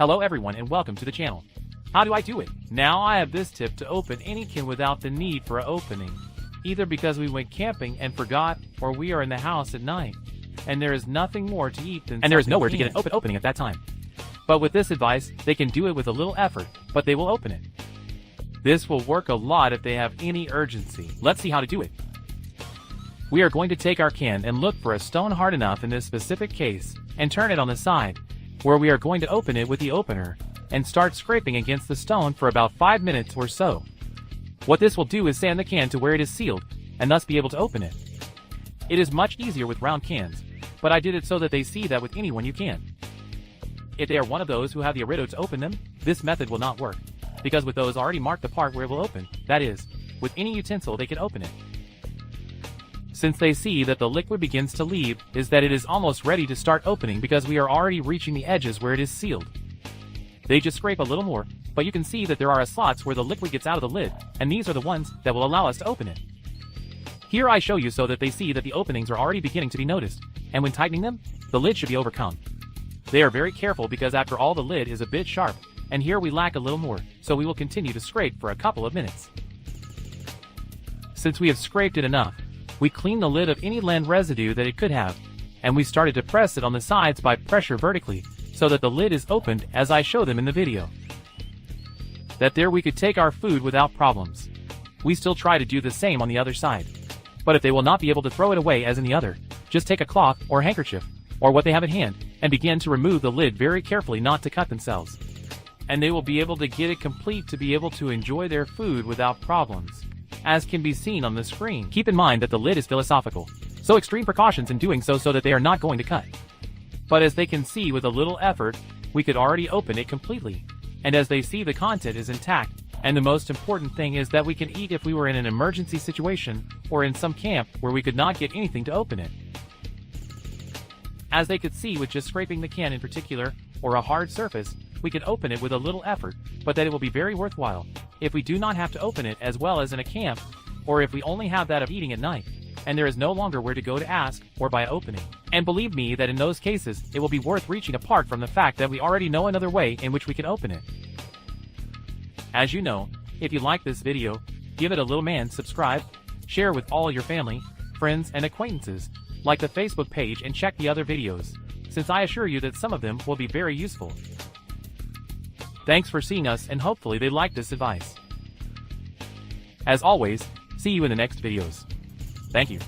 Hello everyone and welcome to the channel. How do I do it? Now I have this tip to open any can without the need for an opening. Either because we went camping and forgot, or we are in the house at night, and there is nothing more to eat than and there is nowhere to get an opening at that time. But with this advice, they can do it with a little effort, but they will open it. This will work a lot if they have any urgency. Let's see how to do it. We are going to take our can and look for a stone hard enough in this specific case, and turn it on the side, where we are going to open it with the opener, and start scraping against the stone for about 5 minutes or so. What this will do is sand the can to where it is sealed, and thus be able to open it. It is much easier with round cans, but I did it so that they see that with anyone you can. If they are one of those who have the irido to open them, this method will not work, because with those already marked the part where it will open, that is, with any utensil they can open it. Since they see that the liquid begins to leave, is that it is almost ready to start opening because we are already reaching the edges where it is sealed. They just scrape a little more, but you can see that there are slots where the liquid gets out of the lid, and these are the ones that will allow us to open it. Here I show you so that they see that the openings are already beginning to be noticed, and when tightening them, the lid should be overcome. They are very careful because after all the lid is a bit sharp, and here we lack a little more, so we will continue to scrape for a couple of minutes. Since we have scraped it enough, we clean the lid of any land residue that it could have, and we started to press it on the sides by pressure vertically, so that the lid is opened as I show them in the video. That there we could take our food without problems. We still try to do the same on the other side. But if they will not be able to throw it away as in the other, just take a cloth or handkerchief, or what they have at hand, and begin to remove the lid very carefully not to cut themselves. And they will be able to get it complete to be able to enjoy their food without problems, as can be seen on the screen. Keep in mind that the lid is philosophical, so extreme precautions in doing so that they are not going to cut. But as they can see with a little effort, we could already open it completely. And as they see the content is intact, and the most important thing is that we can eat if we were in an emergency situation, or in some camp where we could not get anything to open it. As they could see with just scraping the can in particular, or a hard surface, we can open it with a little effort, but that it will be very worthwhile, if we do not have to open it as well as in a camp, or if we only have that of eating at night, and there is no longer where to go to ask, or buy an opening. And believe me that in those cases, it will be worth reaching apart from the fact that we already know another way in which we can open it. As you know, if you like this video, give it a little man, subscribe, share with all your family, friends and acquaintances, like the Facebook page and check the other videos, since I assure you that some of them will be very useful. Thanks for seeing us and hopefully they like this advice. As always, see you in the next videos. Thank you.